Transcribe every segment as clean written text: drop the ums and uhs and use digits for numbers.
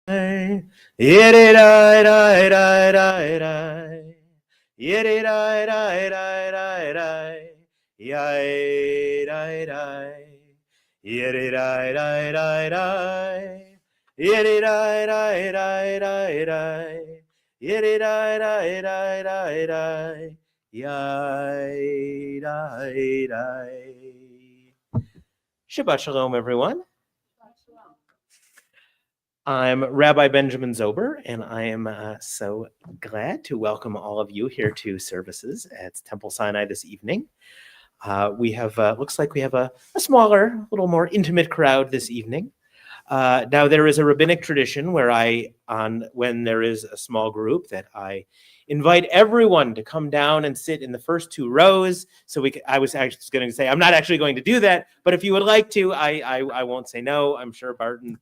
Yere Shabbat Shalom, everyone. I'm Rabbi Benjamin Zober, and I am so glad to welcome all of you here to services at Temple Sinai this evening. We have, looks like we have a smaller, a little more intimate crowd this evening. Now, there is a rabbinic tradition where when there is a small group, that I invite everyone to come down and sit in the first two rows. So I was actually going to say, I'm not actually going to do that, but if you would like to, I won't say no. I'm sure Barton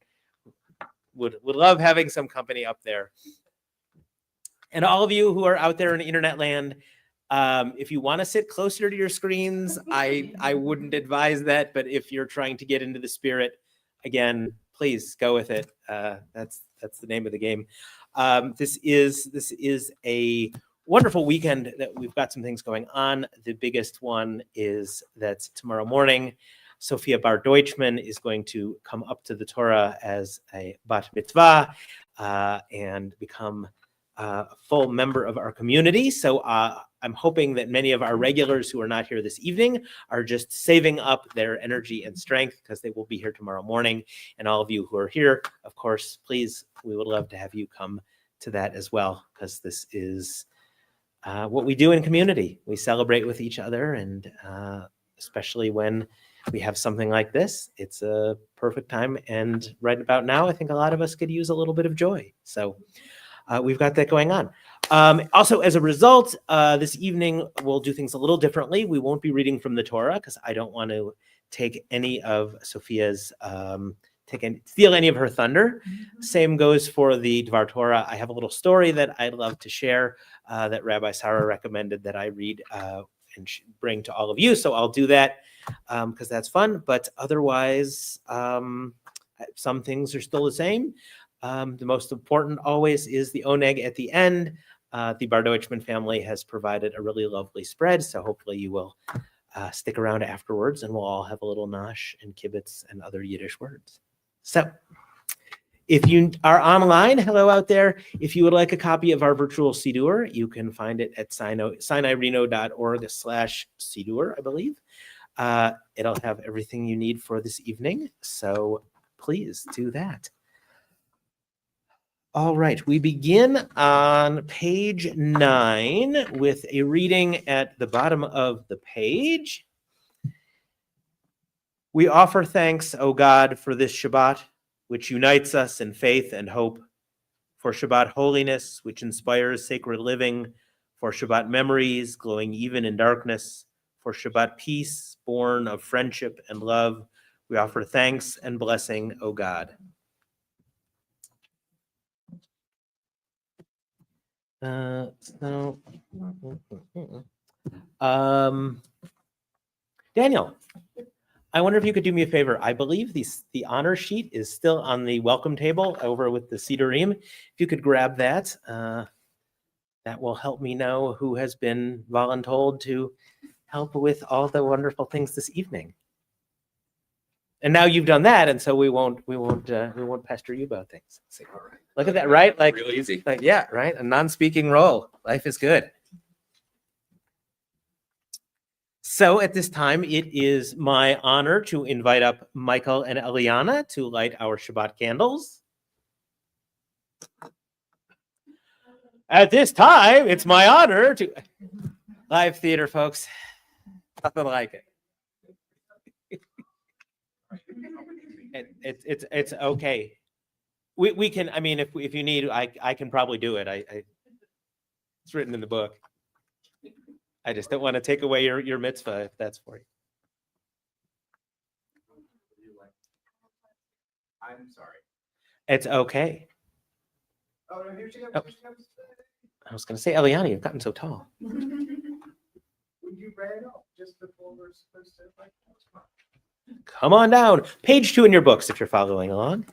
would love having some company up there. And all of you who are out there in internet land, if you want to sit closer to your screens, I wouldn't advise that. But if you're trying to get into the spirit, again, please go with it. That's the name of the game. This is a wonderful weekend that we've got some things going on. The biggest one is that tomorrow morning, Sophia Bar Deutschman is going to come up to the Torah as a bat mitzvah and become a full member of our community. So I'm hoping that many of our regulars who are not here this evening are just saving up their energy and strength, because they will be here tomorrow morning. And all of you who are here, of course, please, we would love to have you come to that as well, because this is what we do in community. We celebrate with each other, and especially when we have something like this, it's a perfect time. And right about now, I think a lot of us could use a little bit of joy. So we've got that going on. Also, as a result, this evening, we'll do things a little differently. We won't be reading from the Torah, because I don't want to take any of Sophia's, steal any of her thunder. Same goes for the Dvar Torah. I have a little story that I'd love to share that Rabbi Sarah recommended that I read and bring to all of you. So I'll do that because that's fun. But otherwise, some things are still the same. The most important always is the oneg at the end. The Bar Deutschman family has provided a really lovely spread. So hopefully you will stick around afterwards, and we'll all have a little nosh and kibbutz and other Yiddish words. So if you are online, hello out there. If you would like a copy of our virtual siddur, you can find it at sinaireno.org/siddur, I believe. It'll have everything you need for this evening. So please do that. All right, we begin on page 9 with a reading at the bottom of the page. We offer thanks, O God, for this Shabbat, which unites us in faith and hope, for Shabbat holiness, which inspires sacred living, for Shabbat memories glowing even in darkness, for Shabbat peace born of friendship and love. We offer thanks and blessing, O God. Daniel, I wonder if you could do me a favor. I believe the honor sheet is still on the welcome table over with the siddurim. If you could grab that, that will help me know who has been voluntold to help with all the wonderful things this evening. And now you've done that, and so we won't pester you about things. So, all right. Look at that, right? Like real easy. Like, yeah, right. A non-speaking role. Life is good. So at this time, it is my honor to invite up Michael and Eliana to light our Shabbat candles. At this time, it's my honor to live theater, folks. Nothing like it. It's okay. We can. I mean, if you need, I can probably do it. It's written in the book. I just don't want to take away your mitzvah if that's for you. I'm sorry. It's okay. Oh, no, here she comes. Oh. I was going to say, Eliana, you've gotten so tall. You ran up just before we're supposed to. Come on down. Page 2 in your books if you're following along.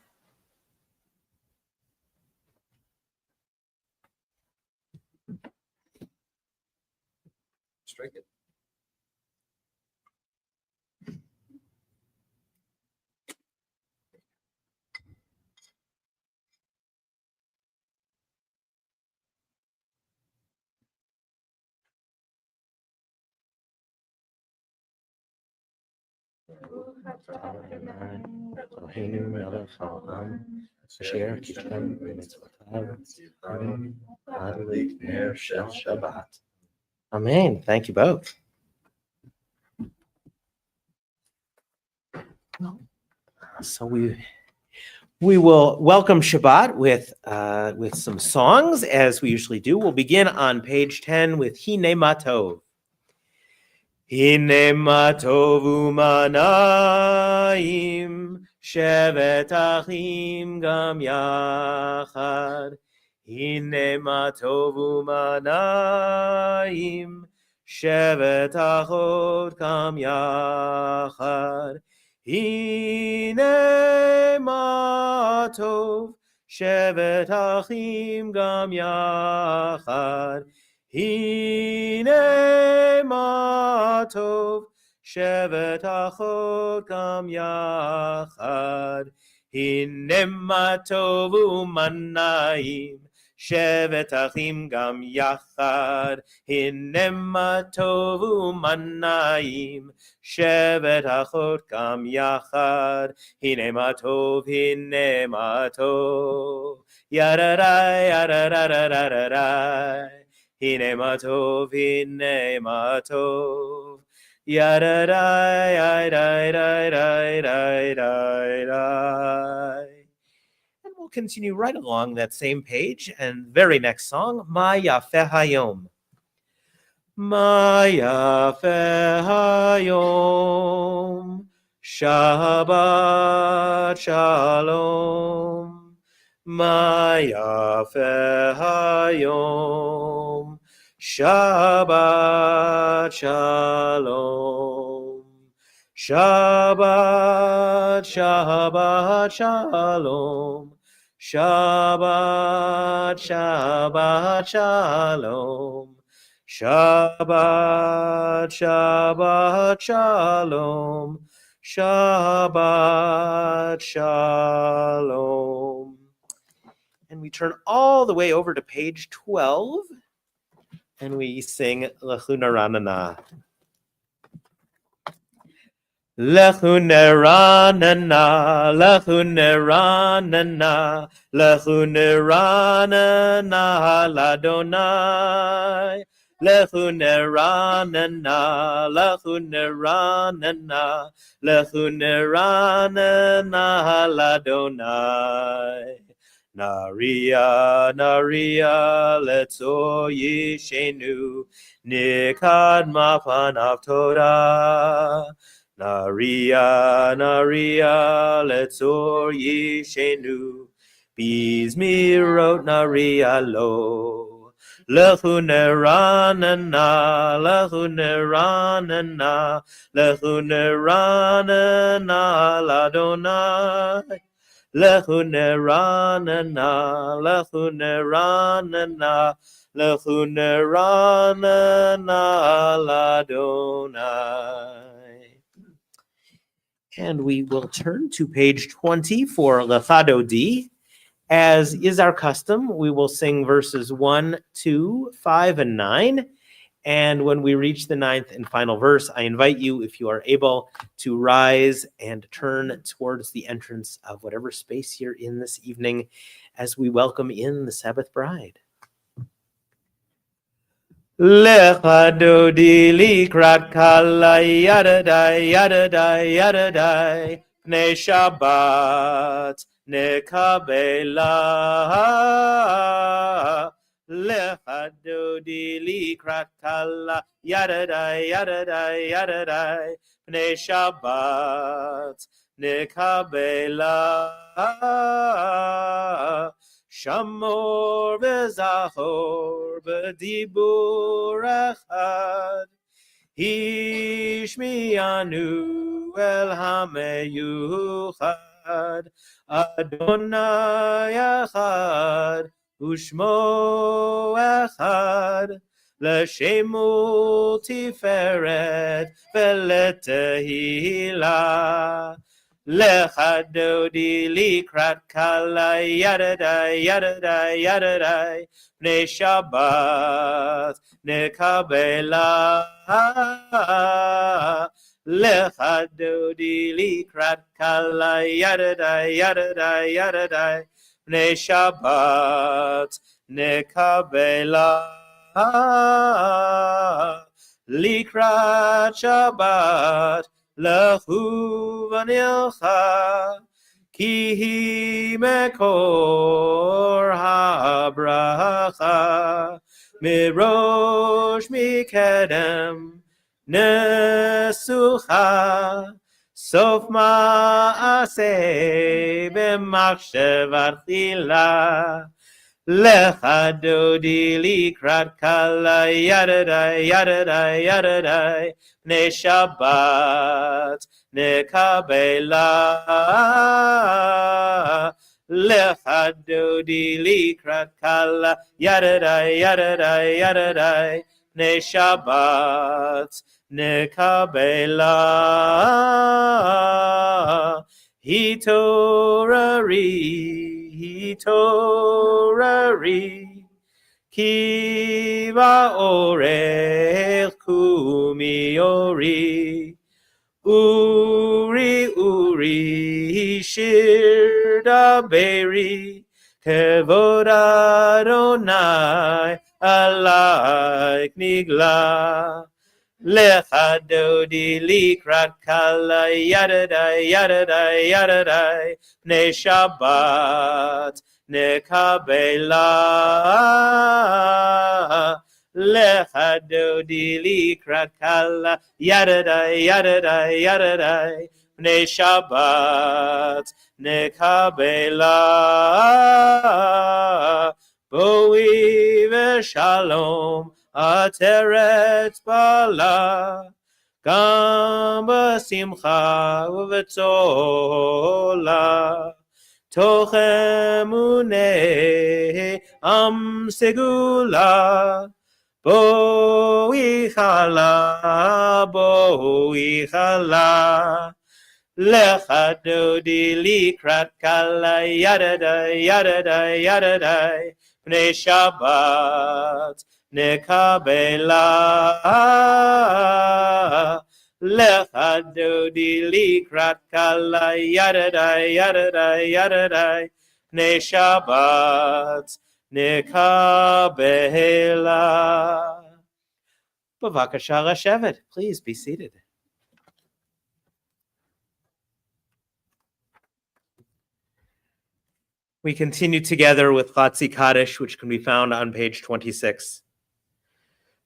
Eloheinu melech haolam, asher kitram b'mitzvotav, tzivanu adlik ner shel Shabbat. Amen. Thank you both. So we will welcome Shabbat with some songs, as we usually do. We'll begin on page 10 with Hine Matov. Hine Matov u'manayim, shevet achim gam yachad. Hine Matov u'manayim, shevet achot gam yachad. Hine matov, shevet achim gam yachad. Hine matov, shevet achot gam yachad. Hine matov u'manayim, shevet achim gam yachad. Hine matov u'manayim, shevet achot gam yachad. Hine matov, yadarai, yadadadadadadai. Hine matov, yadarai, yadadadadadadai. And we'll continue right along that same page, and very next song, Ma Yafeh Hayom. Ma Yafeh Hayom, Shabbat Shalom. Ma Yafeh Hayom, Shabbat Shalom. Shabbat, Shabbat Shalom. Shabbat, Shabbat Shalom. Shabbat, Shabbat Shalom. Shabbat Shalom. And we turn all the way over to page 12, and we sing Lechuna Ranana. Lechuna Ranana, Lechuna Ranana, Lechuna Ranana Ladonai. Lechuna Ranana, Lechuna Ranana, Lechuna Ranana Ladonai. Naria, Naria, Letzo Yishenu, Nikad Mapanav Todah. Naria, Naria, Letzo Yishenu, Bizmirot Naria Lo. Lechuna Ranana, Lechuna Ranana, Lechuna Ranana Ladonai. Lechuna Ranana, Lechuna Ranana, Lechuna Ranana Ladonai. And we will turn to page 20 for Lefado D. As is our custom, we will sing verses 1, 2, 5, and 9. And when we reach the 9th and final verse, I invite you, if you are able, to rise and turn towards the entrance of whatever space you're in this evening as we welcome in the Sabbath bride. Lecha dodi likrat kala yadadai, yadadai, yadadai, pnei Shabbat nekabela. Lecha dodi likrat kala yadadai, yadadai, yadadai, pnei Shabbat nekabela. Shamor v'zachor b'dibur echad, Hishmianu el hameyuchad, Adonai echad, Ushmo echad, L'shemu tiferet v'letehila. Lecha dodi likrat kala yadadai, yadadai, yadadai, pnei Shabbat nekabela. Lecha dodi likrat kala yadadai yadadai yadadai Bnei Shabbat nekabela likrat Shabbat lechu vanilcha ki hi mekor habracha mirosh mikedem nesucha sof ma'aseh b'machshavat chila lecha dodi likrat kala yadadai yadadai yadadai Bnei Shabbat nekabela lecha dodi likrat kala yadadai yadadai yadadai Bnei Shabbat nekabela hitorari ki ba'orech kumiori uri shir daberi kevod Adonai alaik nigla lecha dodi likrat kala yadadai yadadai yadadai Bnei Shabbat nekabela lecha dodi likrat kala yadadai yadadai yadadai Bnei Shabbat nekabela boi v'shalom ateret bala gam b'simcha u'v'tzola toch emunei am segula boi chala lecha dodi likrat kala yadadai yadadai yadadai Bnei Shabbat nekabela lecha dodi likrat kala yadadai yadadai yadadai Bnei Shabbat nekabela. Bavakasha Leshevet, please be seated. We continue together with Chatzi Kaddish, which can be found on page 26.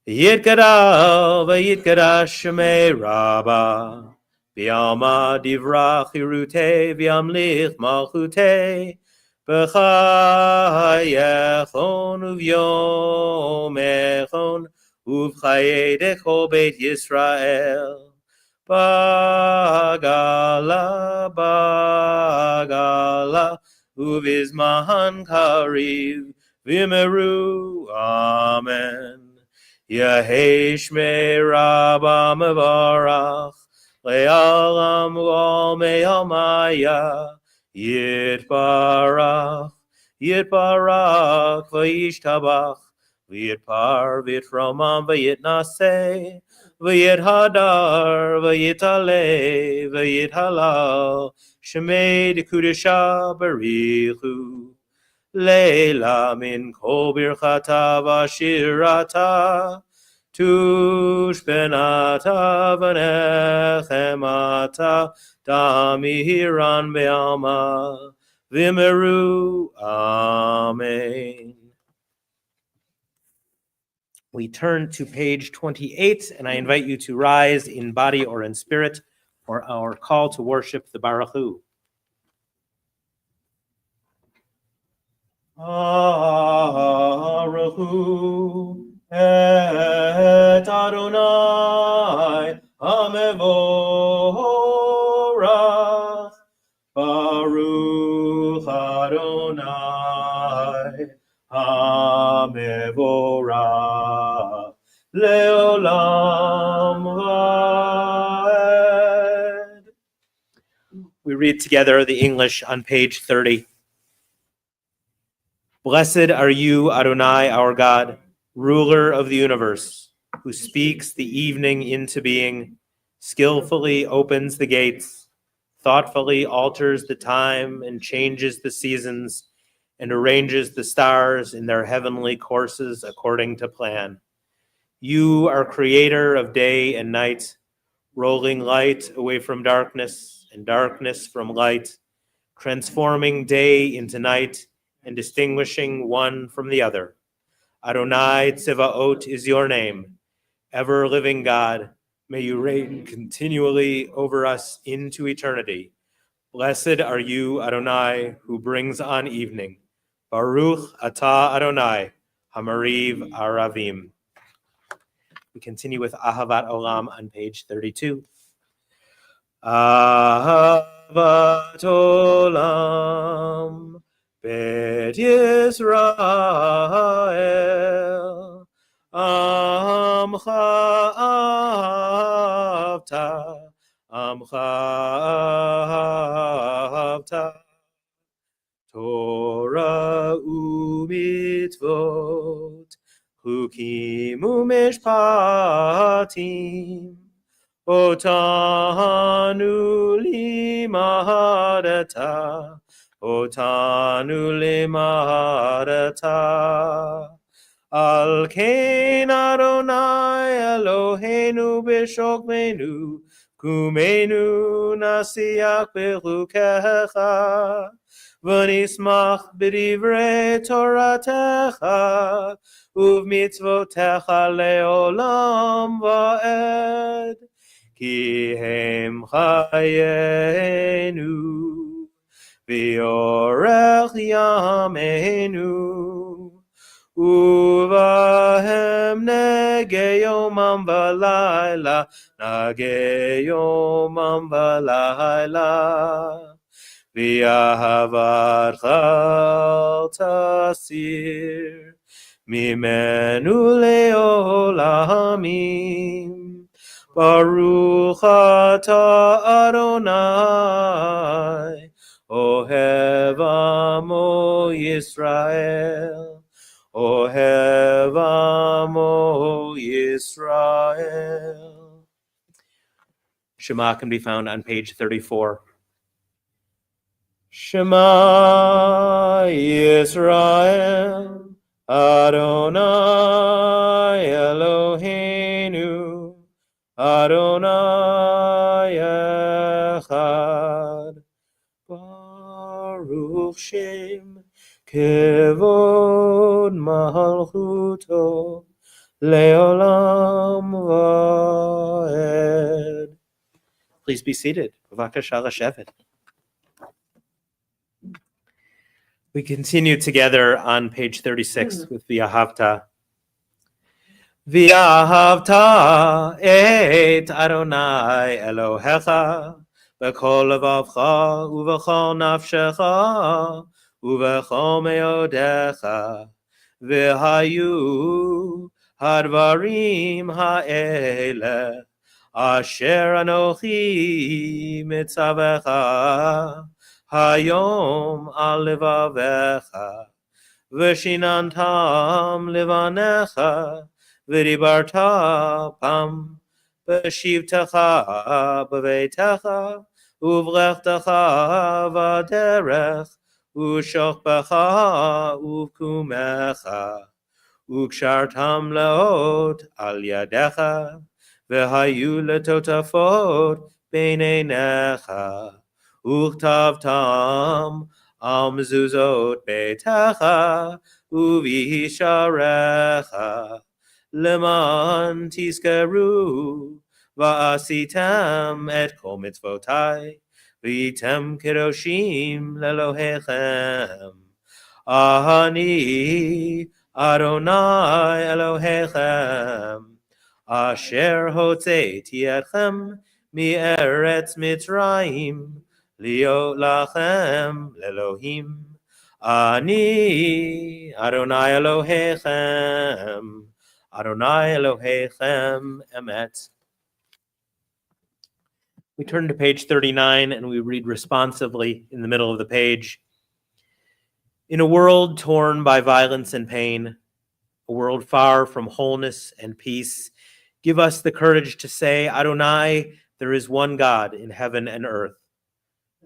Yitkadal v'yitkadash shemei rabah v'yama divrach hirute v'yamlich malchute b'chayechon uv'yomechon uv'chayedecho beit Yisrael bagala uvizman kariv v'meru amen. Yehei shmei rabah mevarach le'alam u'al me'almaya yitbarach v'yishtabach v'yitpar v'yitromam v'yitnaseh v'yithadar v'yitale v'yithalal shemei dekudesha barichu Leila min kol birchata v'ashirata tushbenata v'nechemata damihiran be'alma v'meru amen. We turn to page 28, and I invite you to rise in body or in spirit for our call to worship the Baruch Hu. Baruchu et Adonai hamevorach Baruch Adonai hamevorach leolam vaed. We read together the English on page 30. Blessed are you, Adonai, our God, ruler of the universe, who speaks the evening into being, skillfully opens the gates, thoughtfully alters the time and changes the seasons, and arranges the stars in their heavenly courses according to plan. You are creator of day and night, rolling light away from darkness and darkness from light, transforming day into night and distinguishing one from the other. Adonai Tzevaot is your name. Ever-living God, may you reign continually over us into eternity. Blessed are you, Adonai, who brings on evening. Baruch atah Adonai, Hamariv Aravim. We continue with Ahavat Olam on page 32. Ahavat Olam, Bet Yisrael, Amcha Avta, Amcha Avta, Torah u'mitzvot, Chukim u'mishpatim, Otanu limadata, Otanu limadata. Al kein Adonai Eloheinu b'shokmenu, kumenu nasiach b'chukecha, v'nismach b'divrei Toratecha, u'v'mitzvotecha le'olam va'ed. Ki hem chayenu, v'yorech yameinu, uvahem nege yomam v'layla, nage yomam v'layla, v'yahavatcha tasir, mimenu le'olamim. Baruch atah Adonai, Ohev amo Yisrael, Ohev amo Yisrael. Shema can be found on page 34. Shema Yisrael, Adonai Eloheinu, Adonai Echad, Baruch Shem Kevod Malchuto Leolam Vaed. Please be seated. B'vakasha l'shevet. We continue together on page 36 with V'ahavta. V'ahavta et Adonai Elohecha b'kol levavcha u'v'chol nafshecha u'v'chol meodecha v'hayu hadvarim ha'ele asher anochi mitzavecha hayom al levavecha v'shinantam levanecha v'dibarta pam b'shivtecha b'veitecha u'v'lechtecha v'derech u'shochbecha u'v'kumecha u'kshartam leot al yadecha v'hayu letotafot b'neinecha u'chtavtam al mezuzot beitecha u'v'hisharecha Leman tizkeru va'asitem et kol mitzvotai v'item kedoshim lelohechem. Ani Adonai Elohechem asher hotzeiti etchem mi'eretz Mitzrayim liot lachem lelohim. Ani Adonai Elohechem Adonai Elohechem Emet. We turn to page 39 and we read responsively in the middle of the page. In a world torn by violence and pain, a world far from wholeness and peace, give us the courage to say, Adonai, There is one God in heaven and earth.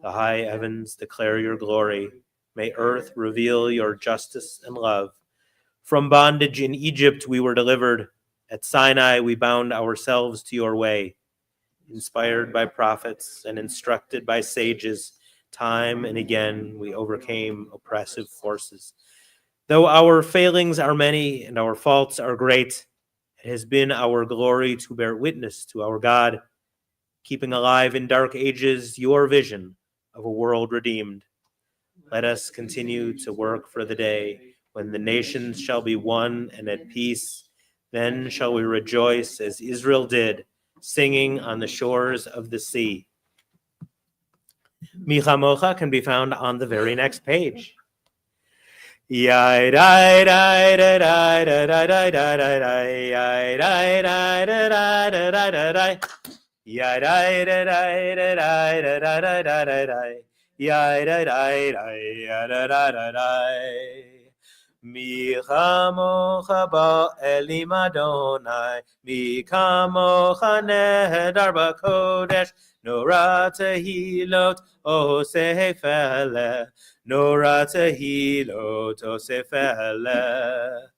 The high heavens declare your glory. May earth reveal your justice and love. From bondage in Egypt we were delivered. At Sinai we bound ourselves to your way. Inspired by prophets and instructed by sages, time and again we overcame oppressive forces. Though our failings are many and our faults are great, it has been our glory to bear witness to our God, keeping alive in dark ages your vision of a world redeemed. Let us continue to work for the day when the nations shall be one and at peace. Then shall we rejoice as Israel did, singing on the shores of the sea. Mi Chamocha can be found on the very next page. Yai dai dai dai dai dai dai dai dai dai yai dai dai dai dai dai dai dai yai dai dai dai dai dai dai dai dai dai yai dai dai dai dai dai dai. Mi chamocha ba'elim Adonai, mi kamocha nehedar b'kodesh, nora tehilot oseh feleh, nora tehilot oseh feleh.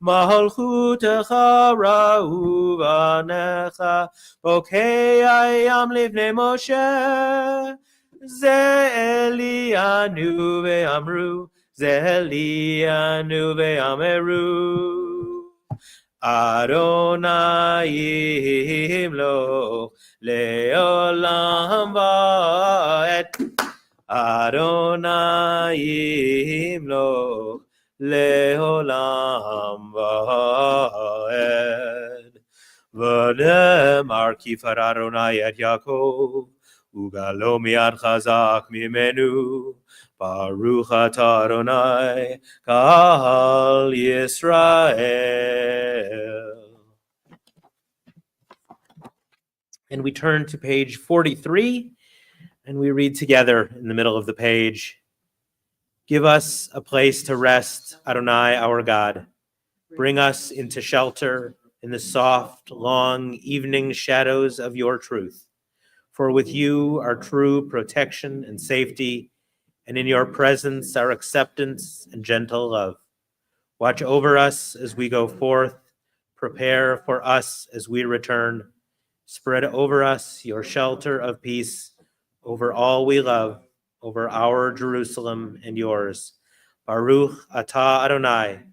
Malchutecha ra'u v'anecha, bokei ayam livnei Moshe, ze Elianu ve'amru, Zelianu ve'ameru Adonai yimloch le'olam va'ed Adonai yimloch le'olam va'ed V'nemar kifar Adonai et Yaakov ugalo miad chazak mimenu Baruch atah Adonai Kal Yisrael. And we turn to page 43, and we read together in the middle of the page. Give us a place to rest, Adonai, our God. Bring us into shelter in the soft, long evening shadows of your truth. For with you are true protection and safety, and in your presence our acceptance and gentle love. Watch over us as we go forth. Prepare for us as we return. Spread over us your shelter of peace, over all we love, over our Jerusalem and yours. Baruch atah Adonai,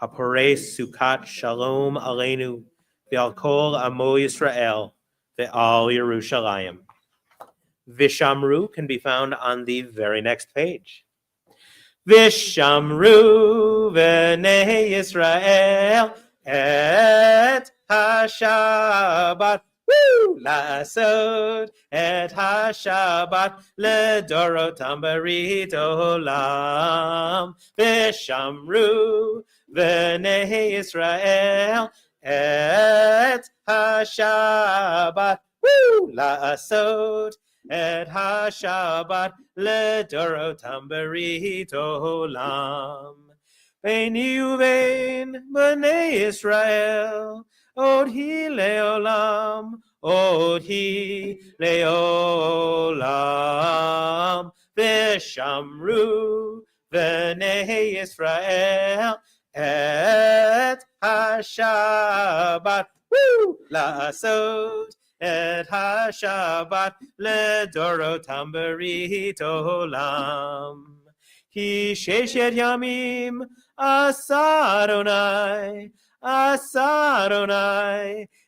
haporei sukat shalom aleinu, ve'al kol amo Yisrael, ve'al Yerushalayim. Vishamru can be found on the very next page. Vishamru v'nei Yisrael et ha-Shabbat Lasod et ha-Shabbat ledorotam berit olam Vishamru v'nei Yisrael et ha-Shabbat Lasod et ha-Shabbat ledorotam berit olam. Beini uvein b'nei Yisrael, od hi leolam, od hi leolam. V'shamru b'nei Yisrael et ha-Shabbat la'asot. Et ha-Shabbat ledorotam berit olam. Ki sheshet yamim asa Adonai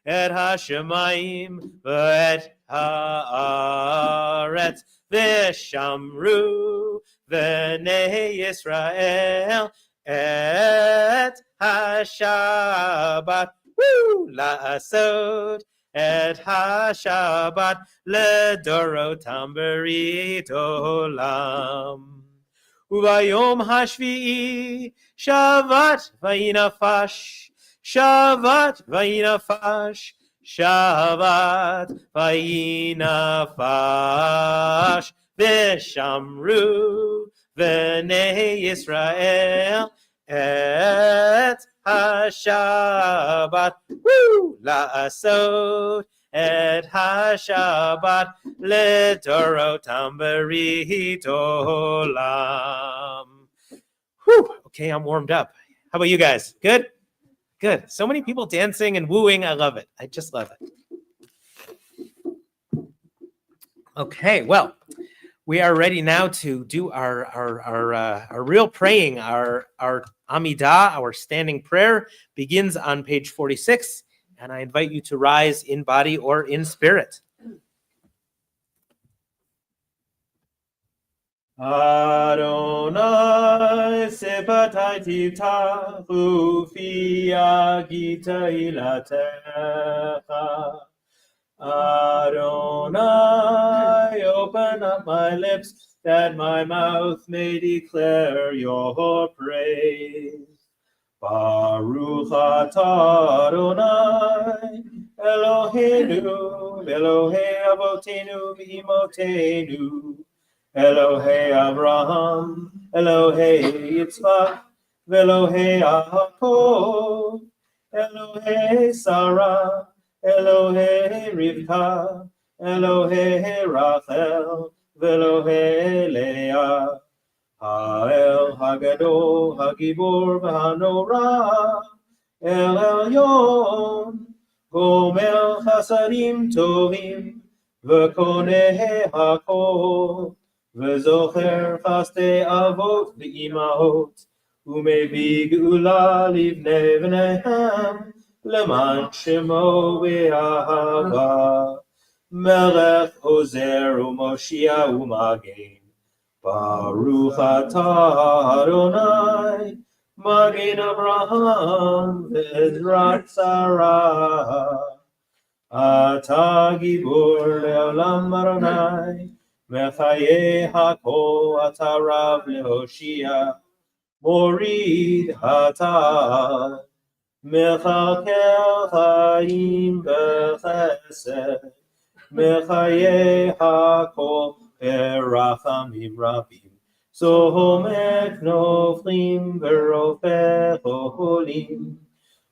et ha-shemayim v'et ha'aretz v'shamru v'nei Yisrael et ha-Shabbat la'asot et ha-Shabbat ledorotam berit olam. Uvayom hashvi'i shavat vayinafash, shavat vayinafash, shavat vayinafash. V'shamru v'nei Yisrael et ha-Shabbat la'asot et ha-Shabbat לדורותם ברית olam. Whew. Okay, I'm warmed up. How about you guys? Good? Good. So many people dancing and wooing. I love it. I just love it. Okay, well, we are ready now to do our real praying. Our Amidah, our standing prayer, begins on page 46, and I invite you to rise in body or in spirit. Adonai sepatai tiftachu fi agita ilatecha. Adonai, open up my lips that my mouth may declare your praise. Baruch atah Adonai, Eloheinu, Elohei Avotenu v'imotenu, Elohei Abraham, Elohei Yitzchak, Velohei Yaakov, Elohei Sarah, Elohei Rivka, Elohei Rachel, Velohei Leah, Ha'el Hagadol, Hagibor, V'Hanora, El Elyon, Gomel Chasadim Tovim, V'Koneh HaKol, V'Zocher Chastei Avot V'Imahot, U'Mevi Geula Livnei V'Nehem, Leman Shemo V'Ahava, Melech Ozer U'Moshia U'Magen, Baruch atah Adonai, Magen Abraham ve'ezrat Sarah. Atah gibor le'olam Adonai, Mechaye hakol atah Rav lehoshia, Morid atah, Mechalkel chaim b'chesed, Mechaye hakol Berachamim Rabim, Sohomek Noflim Verofech Oholim,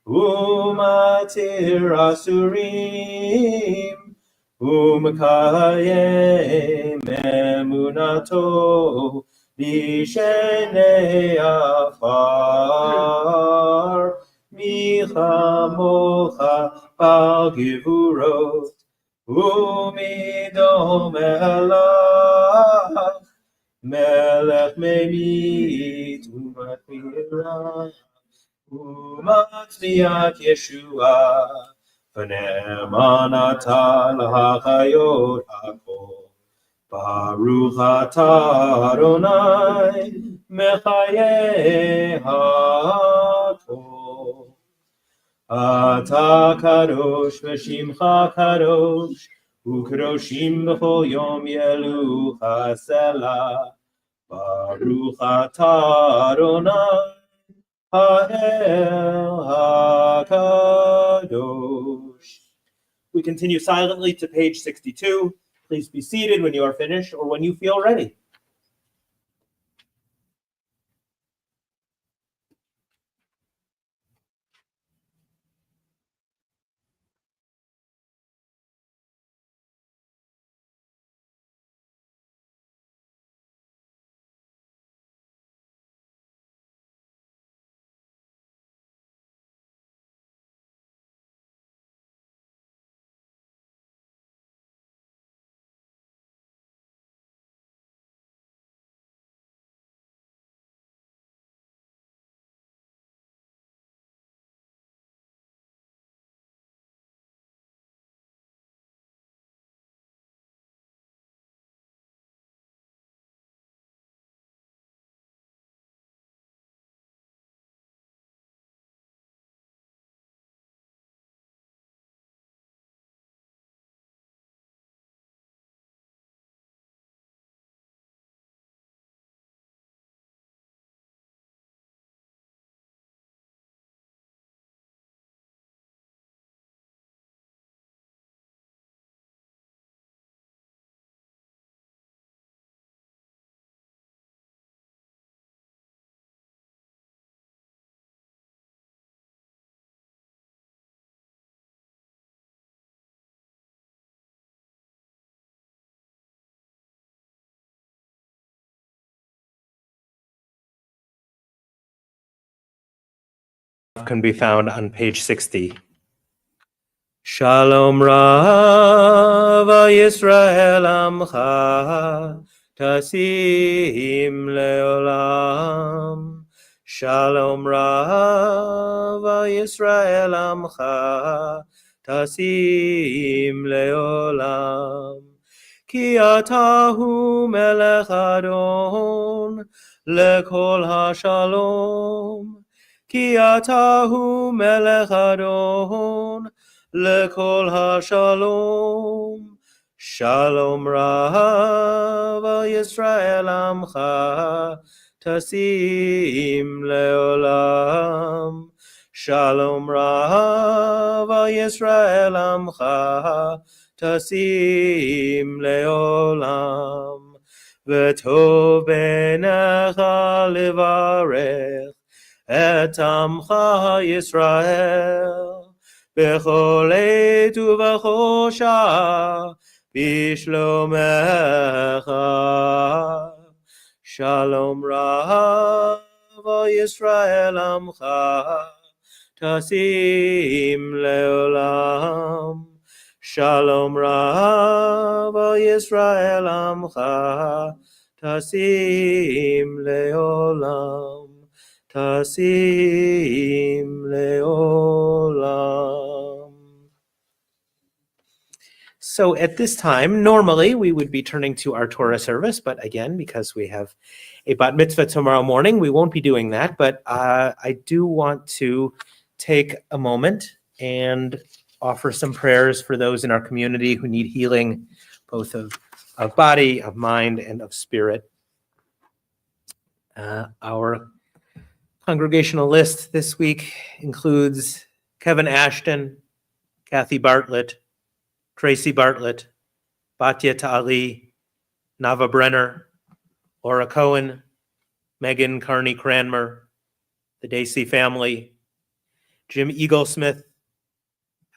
Umatir Asurim, Umkayem Emunato, Bishene afar, Michamocha Bal Gevurot, Umidom Melach, Melech Memit, Umatmirah, Umatmiat Yeshua, V'ne'emanata l'hachayot hakol, Baruch atah Adonai, Mechaye hakol. Ata kadosh v'shimcha kadosh, u'kadoshim b'chol yom yelucha selah. Baruch atah Adonai, ha'el hakadosh. We continue silently to page 62. Please be seated when you are finished or when you feel ready. can be found on page 60. Shalom Rav Yisrael Amcha Tasim Leolam. Shalom Rav Yisrael Amcha Tasim Leolam. Ki atahu melech Adon lekol hashalom. Ki atahu melech Adon lekol hashalom. Shalom Rav Yisrael Amcha Tasim Leolam. Shalom Rav Yisrael Amcha Tasim Leolam. V'tov b'necha livarech et amcha Yisrael b'chol עת ובחושך בשלומך. Shalom Rav Yisrael Amcha Tasim Leolam. Shalom Rav Yisrael Amcha Tasim Leolam. Tasim Leolam. So at this time, normally we would be turning to our Torah service, but again, because we have a bat mitzvah tomorrow morning, we won't be doing that. But I do want to take a moment and offer some prayers for those in our community who need healing, both of body, of mind, and of spirit. Our congregational list this week includes Kevin Ashton, Kathy Bartlett, Tracy Bartlett, Batya Ta'ali, Nava Brenner, Laura Cohen, Megan Carney Cranmer, the Dacey family, Jim Eaglesmith,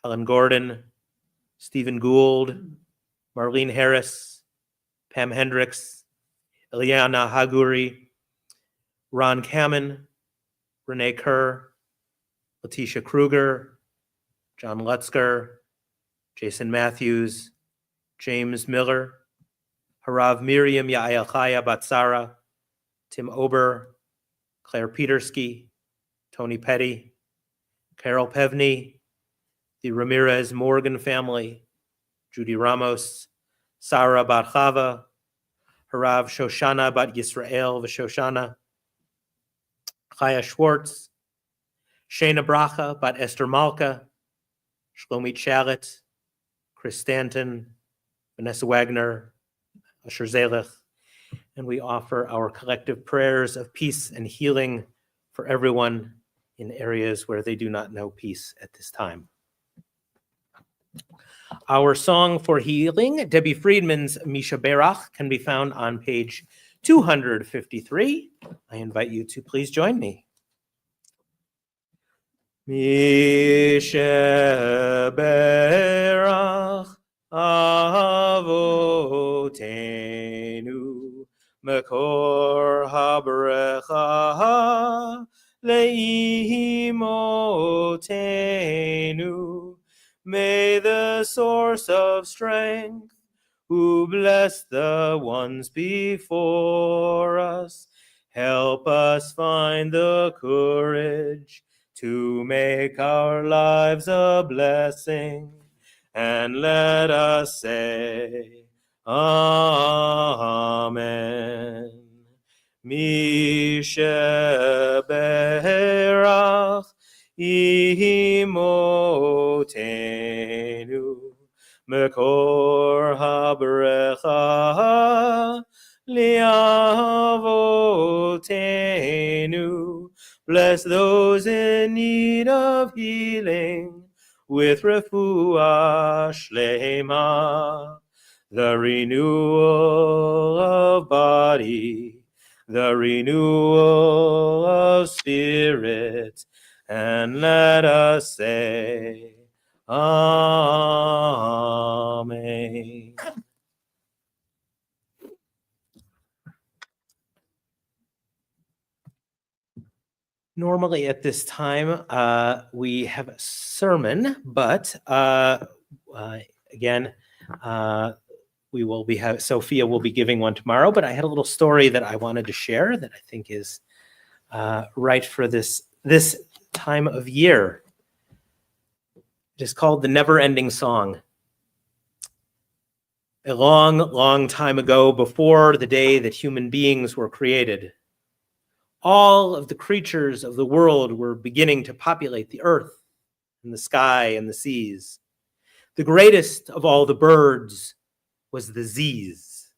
Helen Gordon, Stephen Gould, Marlene Harris, Pam Hendricks, Ileana Haguri, Ron Kamen, Renee Kerr, Letitia Kruger, John Lutzker, Jason Matthews, James Miller, Harav Miriam Yael Chaya Batsara, Tim Ober, Claire Petersky, Tony Petty, Carol Pevney, the Ramirez Morgan family, Judy Ramos, Sarah Bat Chava, Harav Shoshana Bat Yisrael V'Shoshana, Chaya Schwartz, Shana Bracha Bat Esther Malka, Shlomit Shalit, Chris Stanton, Vanessa Wagner, Asher Zelech, and we offer our collective prayers of peace and healing for everyone in areas where they do not know peace at this time. Our song for healing, Debbie Friedman's Misha Berach, can be found on page 253. I invite you to please join me. Misha Berach Avotenu Mekor HaBrecha Leimotenu. May the source of strength, who bless the ones before us, help us find the courage to make our lives a blessing, and let us say, Amen. Misha Berach Imotenu Mekor HaBrecha Liavotenu. Bless those in need of healing with refuah shlema, the renewal of body, the renewal of spirit, and let us say, Amen. Normally at this time, we have a sermon, but again, Sophia will be giving one tomorrow, but I had a little story that I wanted to share that I think is right for this time of year. It is called The Never-Ending Song. A long, long time ago, before the day that human beings were created, all of the creatures of the world were beginning to populate the earth and the sky and the seas. The greatest of all the birds was the ziz.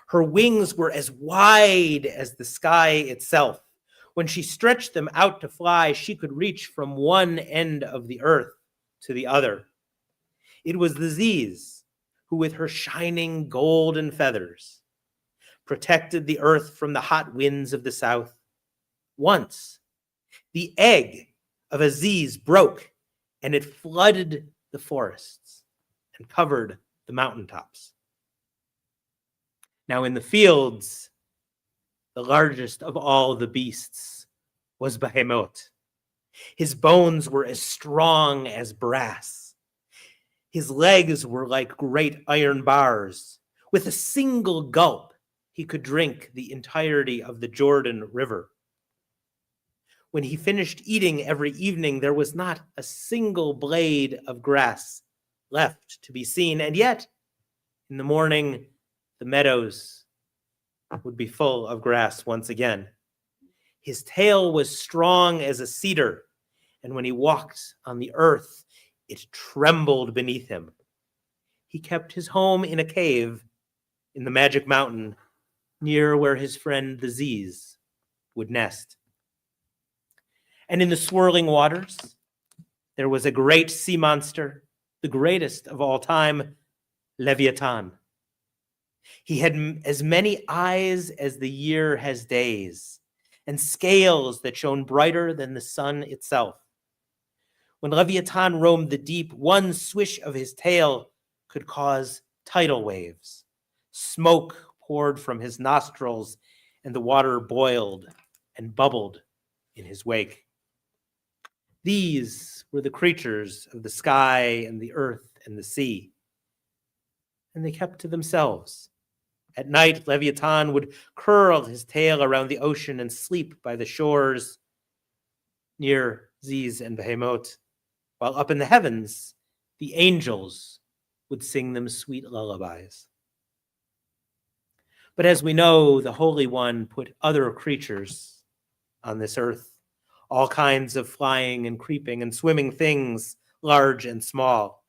Her wings were as wide as the sky itself. When she stretched them out to fly, she could reach from one end of the earth to the other. It was the ziz who, with her shining golden feathers, protected the earth from the hot winds of the south. Once, the egg of a ziz broke, and it flooded the forests and covered the mountaintops. Now in the fields, the largest of all the beasts was Behemoth. His bones were as strong as brass. His legs were like great iron bars. With a single gulp, he could drink the entirety of the Jordan River. When he finished eating every evening, there was not a single blade of grass left to be seen. And yet, in the morning, the meadows would be full of grass once again. His tail was strong as a cedar, and when he walked on the earth, it trembled beneath him. He kept his home in a cave in the magic mountain near where his friend the ziz would nest. And in the swirling waters, there was a great sea monster, the greatest of all time, Leviathan. He had as many eyes as the year has days, and scales that shone brighter than the sun itself. When Leviathan roamed the deep, one swish of his tail could cause tidal waves. Smoke poured from his nostrils, and the water boiled and bubbled in his wake. These were the creatures of the sky and the earth and the sea, and they kept to themselves. At night, Leviathan would curl his tail around the ocean and sleep by the shores near Ziz and Behemoth, while up in the heavens, the angels would sing them sweet lullabies. But as we know, the Holy One put other creatures on this earth, all kinds of flying and creeping and swimming things, large and small.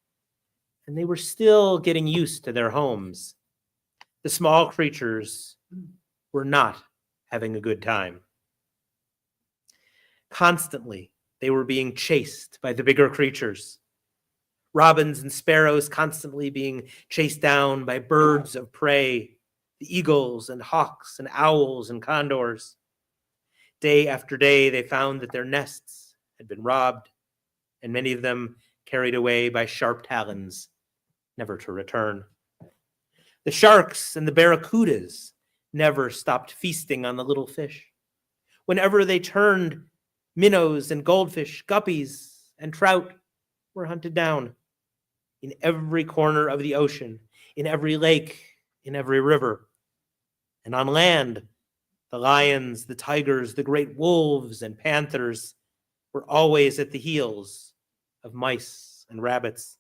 And they were still getting used to their homes. The small creatures were not having a good time. Constantly, they were being chased by the bigger creatures. Robins and sparrows constantly being chased down by birds of prey, the eagles and hawks and owls and condors. Day after day, they found that their nests had been robbed, and many of them carried away by sharp talons, never to return. The sharks and the barracudas never stopped feasting on the little fish. Whenever they turned, minnows and goldfish, guppies and trout were hunted down. In every corner of the ocean, in every lake, in every river. And on land, the lions, the tigers, the great wolves and panthers were always at the heels of mice and rabbits.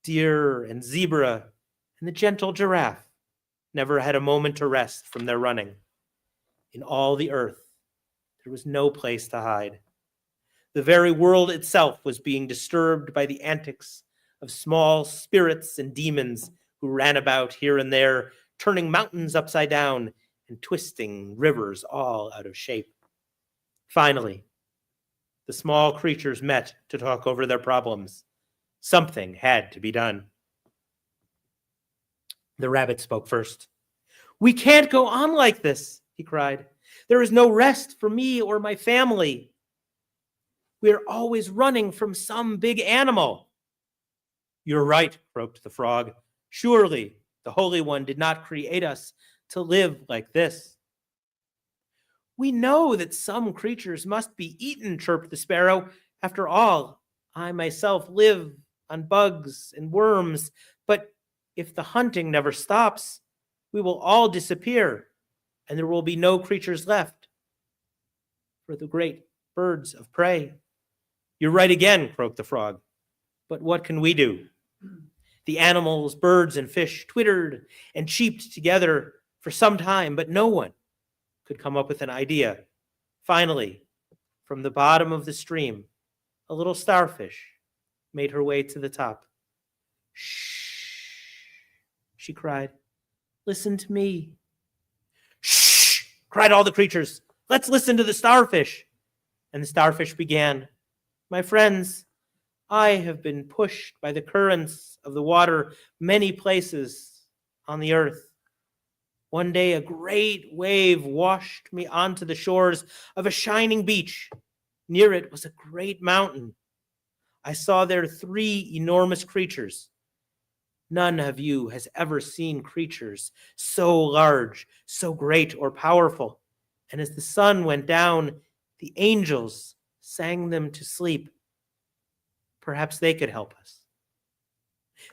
Deer and zebra and the gentle giraffe never had a moment to rest from their running. In all the earth, there was no place to hide. The very world itself was being disturbed by the antics of small spirits and demons who ran about here and there, turning mountains upside down and twisting rivers all out of shape. Finally, the small creatures met to talk over their problems. Something had to be done. The rabbit spoke first. "We can't go on like this," he cried. "There is no rest for me or my family. We are always running from some big animal." "You're right," croaked the frog. "Surely the Holy One did not create us to live like this." We know that some creatures must be eaten, chirped the sparrow. After all, I myself live on bugs and worms, but if the hunting never stops, we will all disappear, and there will be no creatures left for the great birds of prey. You're right again, croaked the frog. But what can we do? The animals, birds, and fish twittered and cheeped together for some time, but no one could come up with an idea. Finally, from the bottom of the stream, a little starfish made her way to the top. Shh, she cried. Listen to me. Shh, cried all the creatures. Let's listen to the starfish. And the starfish began. My friends, I have been pushed by the currents of the water many places on the earth. One day, a great wave washed me onto the shores of a shining beach. Near it was a great mountain. I saw there 3 enormous creatures. None of you has ever seen creatures so large, so great or powerful. And as the sun went down, the angels sang them to sleep. Perhaps they could help us.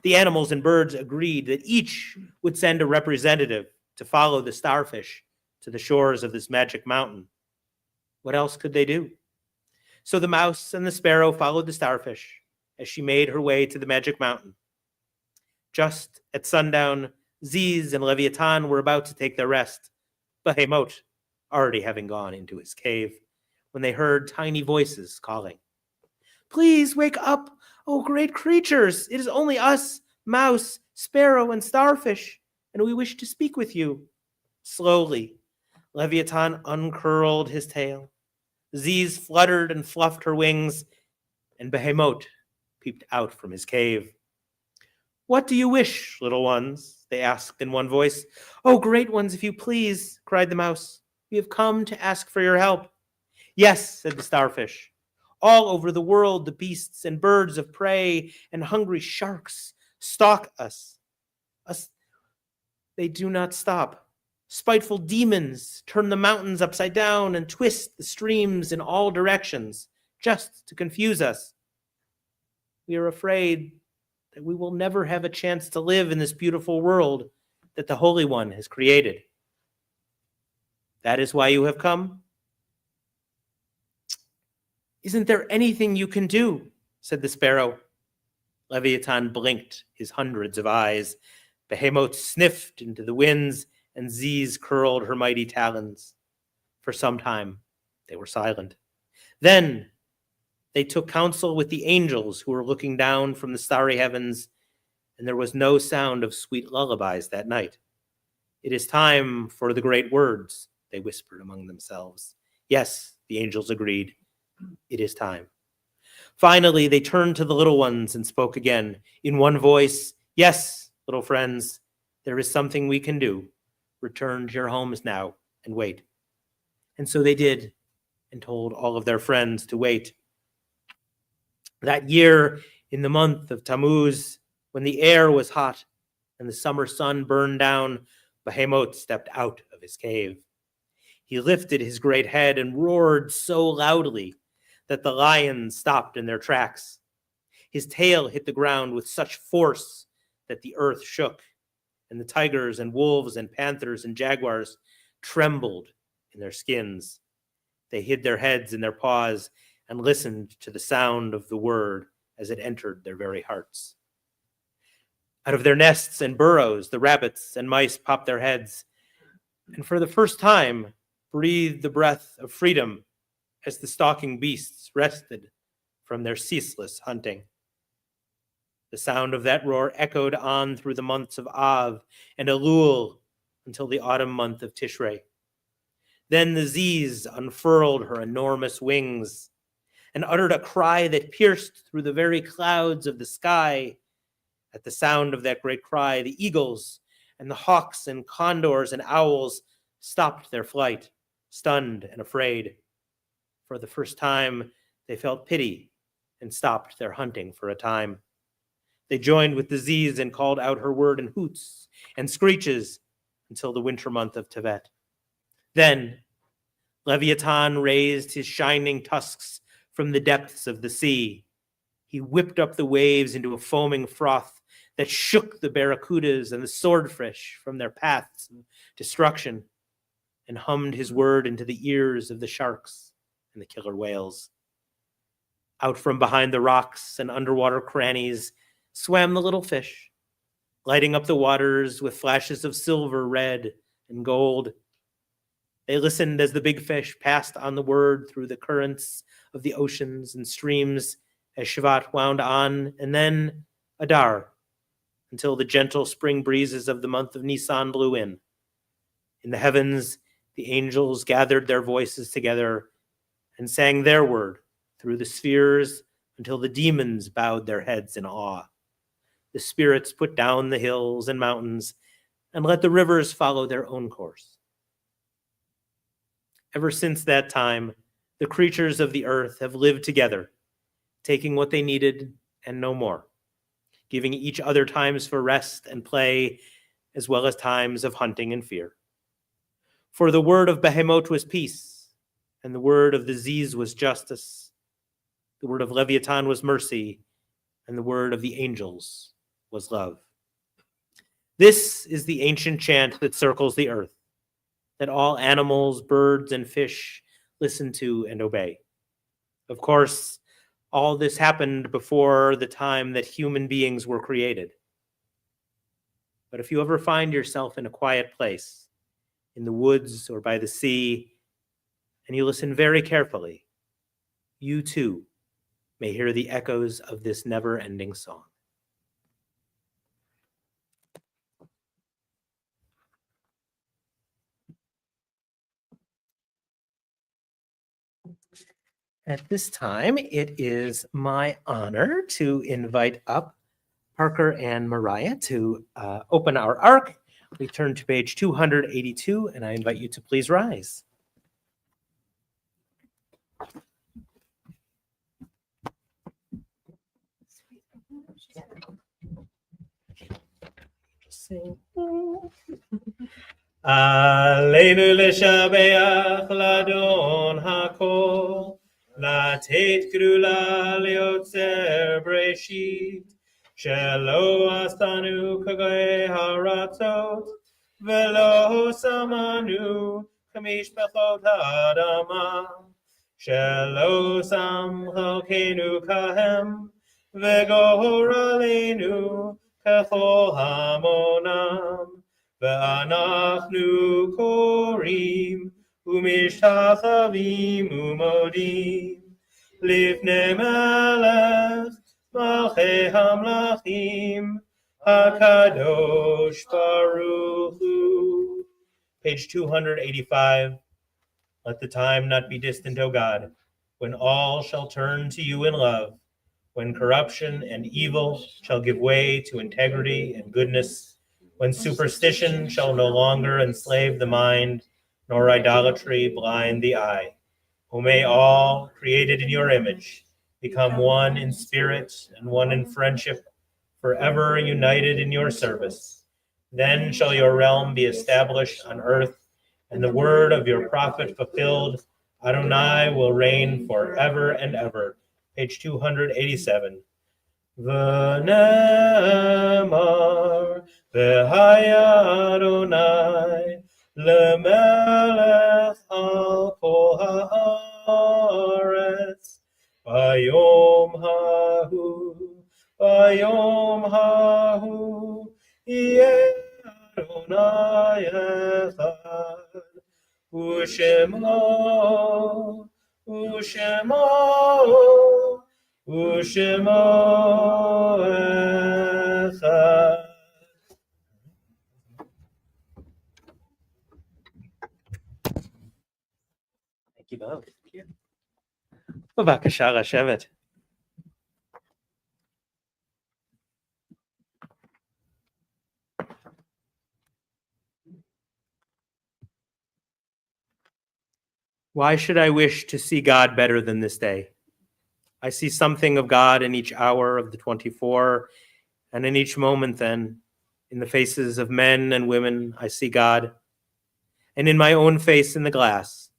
The animals and birds agreed that each would send a representative to follow the starfish to the shores of this magic mountain. What else could they do? So the mouse and the sparrow followed the starfish as she made her way to the magic mountain. Just at sundown, Ziz and Leviathan were about to take their rest, Behemoth already having gone into his cave, when they heard tiny voices calling. Please wake up, oh great creatures! It is only us, mouse, sparrow, and starfish, and we wish to speak with you. Slowly, Leviathan uncurled his tail. Ziz fluttered and fluffed her wings, and Behemoth peeped out from his cave. What do you wish, little ones? They asked in one voice. Oh, great ones, if you please, cried the mouse. We have come to ask for your help. Yes, said the starfish. All over the world, the beasts and birds of prey and hungry sharks stalk us. They do not stop. Spiteful demons turn the mountains upside down and twist the streams in all directions, just to confuse us. We are afraid that we will never have a chance to live in this beautiful world that the Holy One has created. That is why you have come? Isn't there anything you can do? Said the sparrow. Leviathan blinked his hundreds of eyes. Behemoth sniffed into the winds, and Ziz curled her mighty talons. For some time, they were silent. Then they took counsel with the angels who were looking down from the starry heavens, and there was no sound of sweet lullabies that night. It is time for the great words, they whispered among themselves. Yes, the angels agreed. It is time. Finally, they turned to the little ones and spoke again in one voice. Yes, little friends, there is something we can do. Return to your homes now and wait. And so they did, and told all of their friends to wait. That year, in the month of Tammuz, when the air was hot and the summer sun burned down, Behemoth stepped out of his cave. He lifted his great head and roared so loudly that the lions stopped in their tracks. His tail hit the ground with such force that the earth shook, and the tigers and wolves and panthers and jaguars trembled in their skins. They hid their heads in their paws and listened to the sound of the word as it entered their very hearts. Out of their nests and burrows, the rabbits and mice popped their heads, and for the first time breathed the breath of freedom as the stalking beasts rested from their ceaseless hunting. The sound of that roar echoed on through the months of Av and Elul until the autumn month of Tishrei. Then the Ziz unfurled her enormous wings and uttered a cry that pierced through the very clouds of the sky. At the sound of that great cry, the eagles and the hawks and condors and owls stopped their flight, stunned and afraid. For the first time, they felt pity and stopped their hunting for a time. They joined with the Ziz and called out her word in hoots and screeches until the winter month of Tevet. Then Leviathan raised his shining tusks from the depths of the sea. He whipped up the waves into a foaming froth that shook the barracudas and the swordfish from their paths of destruction, and hummed his word into the ears of the sharks and the killer whales. Out from behind the rocks and underwater crannies swam the little fish, lighting up the waters with flashes of silver, red, and gold. They listened as the big fish passed on the word through the currents of the oceans and streams as Shabbat wound on, and then Adar, until the gentle spring breezes of the month of Nisan blew in. In the heavens, the angels gathered their voices together and sang their word through the spheres until the demons bowed their heads in awe. The spirits put down the hills and mountains and let the rivers follow their own course. Ever since that time, the creatures of the earth have lived together, taking what they needed and no more, giving each other times for rest and play, as well as times of hunting and fear. For the word of Behemoth was peace, and the word of the Ziz was justice. The word of Leviathan was mercy, and the word of the angels was love. This is the ancient chant that circles the earth, that all animals, birds, and fish listen to and obey. Of course, all this happened before the time that human beings were created. But if you ever find yourself in a quiet place, in the woods or by the sea, and you listen very carefully, you too may hear the echoes of this never-ending song. At this time, it is my honor to invite up Parker and Mariah to open our ark. We turn to page 282, and I invite you to please rise. Aleinu leshabeach ladon hakol, לתת גדולה ליוצר בראשית, שלא עשנו כגוי הרצות, ולא שמנו כמשפחות האדמה, שלא שם חלקנו כהם, וגורלנו ככל המונם, ואנחנו קוראים ומשתחווים ומודים לפני מלך מלכי המלכים הקדוש ברוך הוא. Page 285. Let the time not be distant, O God, when all shall turn to you in love, when corruption and evil shall give way to integrity and goodness, when superstition shall no longer enslave the mind, nor idolatry blind the eye. O may all, created in your image, become one in spirit and one in friendship, forever united in your service. Then shall your realm be established on earth, and the word of your prophet fulfilled. Adonai will reign forever and ever. Page 287. V'nemar v'haya Adonai lemelech al kol haaretz bayom hahu yeh Adonai echad u'shemo echad. Thank you both. בבקשה לשבת. Why should I wish to see God better than this day? I see something of God in each hour of the 24, and in each moment then, in the faces of men and women, I see God. And in my own face in the glass,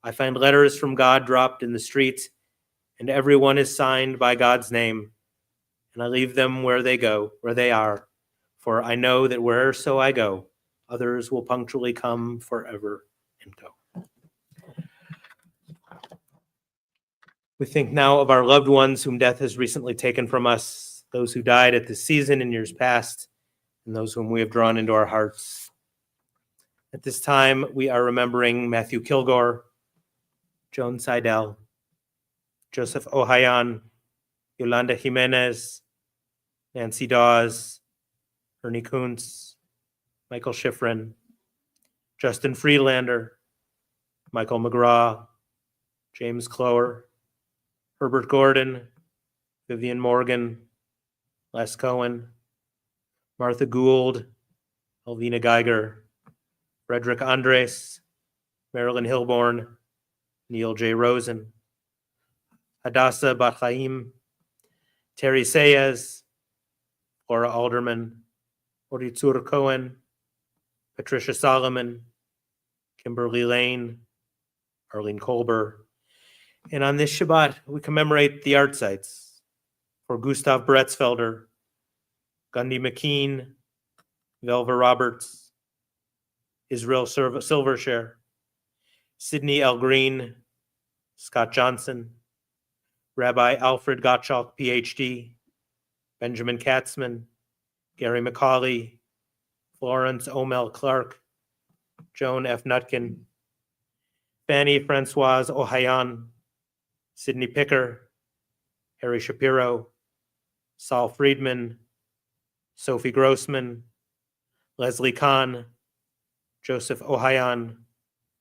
I find letters from God dropped in the streets, and everyone is signed by God's name. And I leave them where they are, for I know that whereso I go, others will punctually come forever and go. We think now of our loved ones whom death has recently taken from us, those who died at this season in years past, and those whom we have drawn into our hearts. At this time, we are remembering Matthew Kilgore, Joan Seidel, Joseph Ohayon, Yolanda Jimenez, Nancy Dawes, Ernie Kuntz, Michael Schifrin, Justin Friedlander, Michael McGraw, James Clower, Herbert Gordon, Vivian Morgan, Les Cohen, Martha Gould, Elvina Geiger, Frederick Andres, Marilyn Hilborn, Neil J. Rosen, Hadassah Bat Chaim, Terry Sayez, Laura Alderman, Oritzur Cohen, Patricia Solomon, Kimberly Lane, Arlene Kolber. And on this Shabbat, we commemorate the art sites for Gustav Bretzfelder, Gundy McKean, Velva Roberts, Israel Silvershare, Sidney L. Green, Scott Johnson, Rabbi Alfred Gottschalk, PhD, Benjamin Katzman, Gary McCauley, Florence Omel Clark, Joan F. Nutkin, Fanny Francoise Ohayon, Sidney Picker, Harry Shapiro, Saul Friedman, Sophie Grossman, Leslie Kahn, Joseph Ohayon,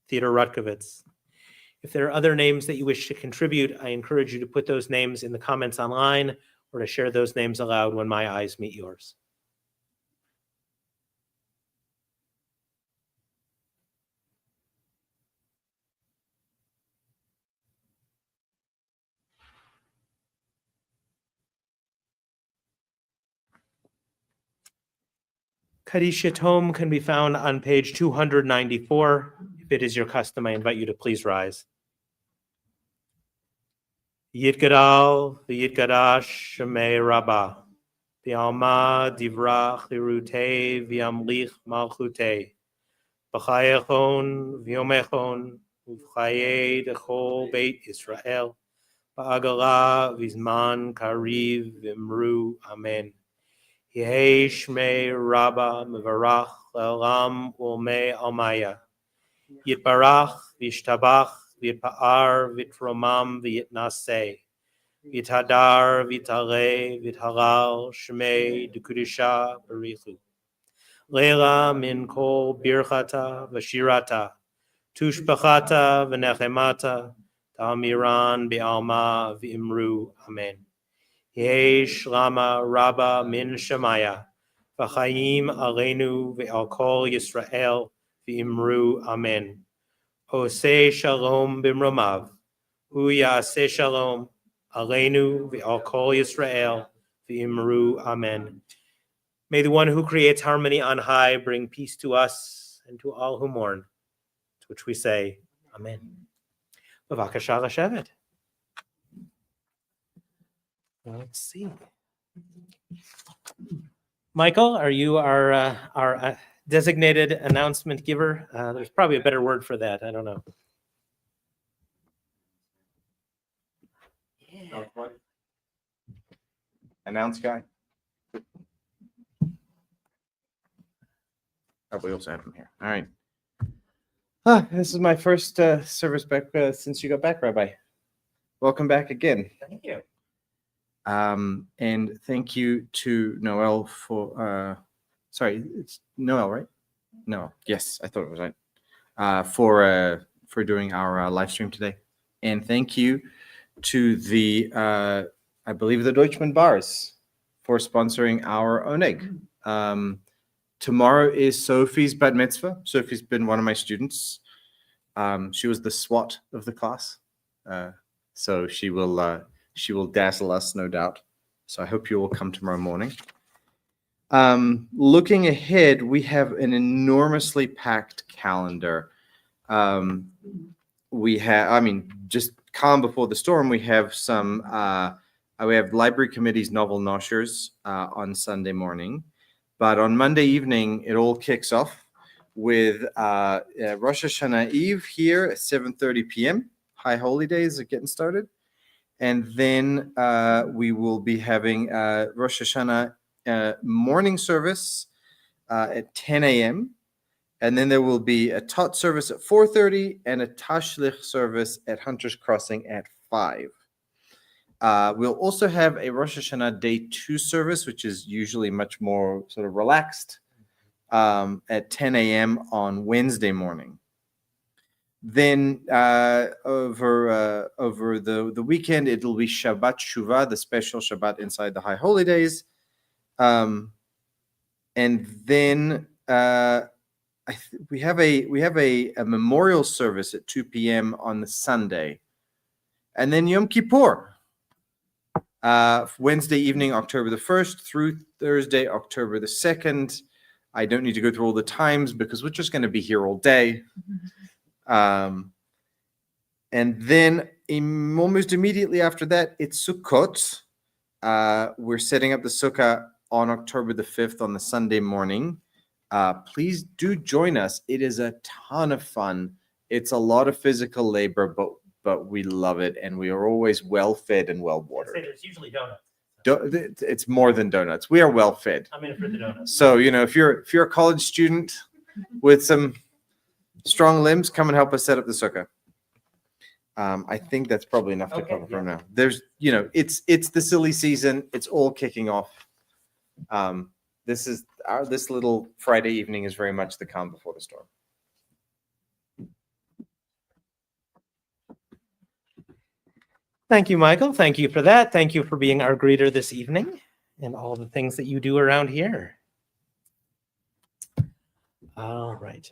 Theodore Rutkovitz. If there are other names that you wish to contribute, I encourage you to put those names in the comments online or to share those names aloud when my eyes meet yours. Kaddish Yatom can be found on page 294. If it is your custom, I invite you to please rise. Yitgadal v'yitgadash shemei rabah, v'alma divrach lirutei v'yamlich malchutei, v'chayechon v'yomechon v'chayei dechol beit Israel, v'agala v'zman kariv v'imru amen. Yehei shmei rabah mevarach le'olam ulmei almaya, yitbarach v'yishtabach v'yitpa'ar v'yitromam v'yitnaseh, v'yithadar v'yitare v'yithalal shmei dekudisha barichu. Leila min kol birchata v'shirata, tushbachata v'nechemata, ta'amiran bi'alma v'imru amen. Yesh lama rabba min shemaya, v'chaim aleinu v'al kol Yisrael v'imru amen. Oseh shalom bimromav, hu yaseh shalom aleinu v'al kol Yisrael v'imru amen. May the one who creates harmony on high bring peace to us and to all who mourn, to which we say, amen. B'vakasha l'shevet. Let's see. Michael, are you our designated announcement giver? There's probably a better word for that. I don't know. Announce guy. Oh, we also have him here. All right. This is my first service back since you got back, Rabbi. Welcome back again. Thank you. And thank you to Noel for, sorry, it's Noel, right? No, yes, I thought it was right. For doing our live stream today. And thank you to the, I believe the Deutschman Bars for sponsoring our oneg. Tomorrow is Sophie's bat mitzvah. Sophie's been one of my students. She was the SWAT of the class. So she will dazzle us, no doubt. So I hope you all come tomorrow morning. Looking ahead, we have an enormously packed calendar. we have, I mean, just calm before the storm. We have some, we have library committee's novel noshers on Sunday morning. But on Monday evening, it all kicks off with Rosh Hashanah Eve here at 7:30 p.m. High Holy Days are getting started. And then we will be having Rosh Hashanah morning service at 10 a.m. And then there will be a Tot service at 4:30 and a Tashlich service at Hunter's Crossing at 5. We'll also have a Rosh Hashanah Day 2 service, which is usually much more sort of relaxed, at 10 a.m. on Wednesday morning. Then over the weekend, it'll be Shabbat Shuvah, the special Shabbat inside the High Holy Days. And then we have a memorial service at 2 p.m. on the Sunday. And then Yom Kippur. Wednesday evening, October the 1st through Thursday, October the 2nd. I don't need to go through all the times because we're just going to be here all day. And then almost immediately after that, it's Sukkot. We're setting up the Sukkah on October the 5th on the Sunday morning. Please do join us. It is a ton of fun. It's a lot of physical labor, but we love it, and we are always well fed and well watered. There's usually donuts. It's more than donuts. We are well fed. I'm in for the donuts. So if you're a college student with some strong limbs, come and help us set up the sukkah. I think that's probably enough to cover for now. There's it's the silly season. It's all kicking off. This little Friday evening is very much the calm before the storm. Thank you, Michael. Thank you for that. Thank you for being our greeter this evening and all the things that you do around here. All right.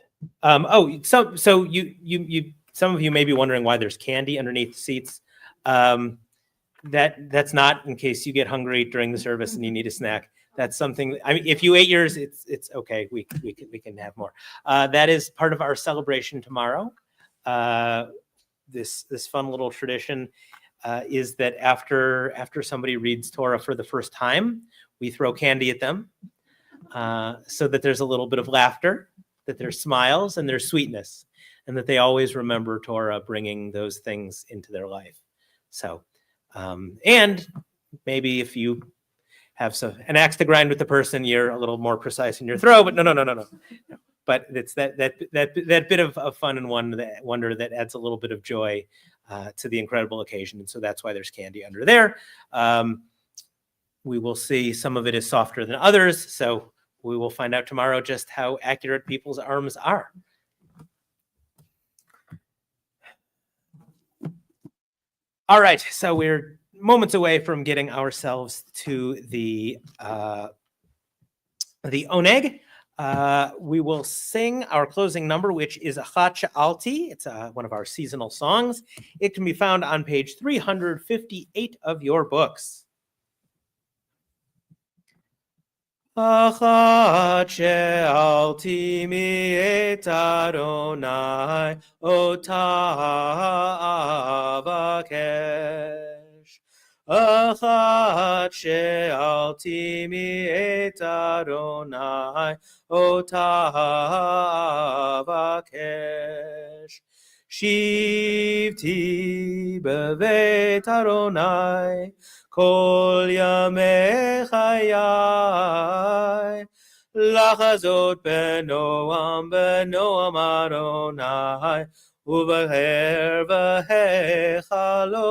So you some of you may be wondering why there's candy underneath the seats. That's not in case you get hungry during the service and you need a snack. That's something. I mean, if you ate yours, it's okay. We can have more. That is part of our celebration tomorrow. This fun little tradition is that after somebody reads Torah for the first time, we throw candy at them, so that there's a little bit of laughter, that there's smiles and there's sweetness, and that they always remember Torah bringing those things into their life. So, and maybe if you have an axe to grind with the person, you're a little more precise in your throw. But no. But it's that bit of fun and wonder that adds a little bit of joy to the incredible occasion, and so that's why there's candy under there. We will see some of it is softer than others, so we will find out tomorrow just how accurate people's arms are. All right, so we're moments away from getting ourselves to the oneg. We will sing our closing number, which is Achat Sha'alti. It's one of our seasonal songs. It can be found on page 358 of your books. Achat she'alti mi'et Adonai ota avakesh. Achat she'alti mi'et Adonai ota avakesh. Shivti b'vet Adonai kol yamei chayai. Lachazot benoam Adonai uvaher v'hechalo.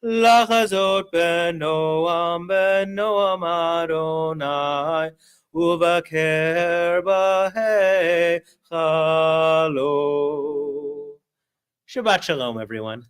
Lachazot benoam Adonai uvaker b'hechalo. Shabbat shalom, everyone.